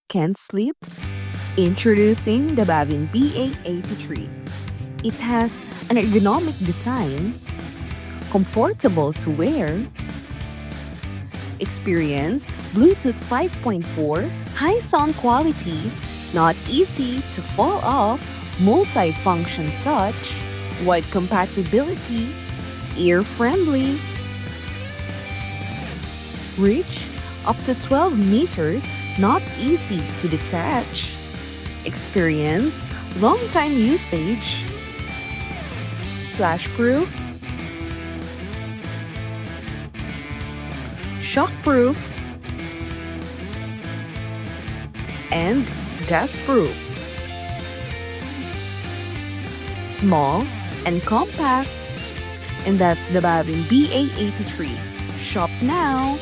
Can't sleep? Introducing the BAVIN BA83. It has an ergonomic design, comfortable to wear, experience Bluetooth 5.4, high sound quality, not easy to fall off, multi-function touch, wide compatibility, ear-friendly, reach up to 12 meters, not easy to detach, experience long time usage, splash-proof, shock-proof, and dust-proof. Small and compact, and that's the BAVIN BA83. Shop now!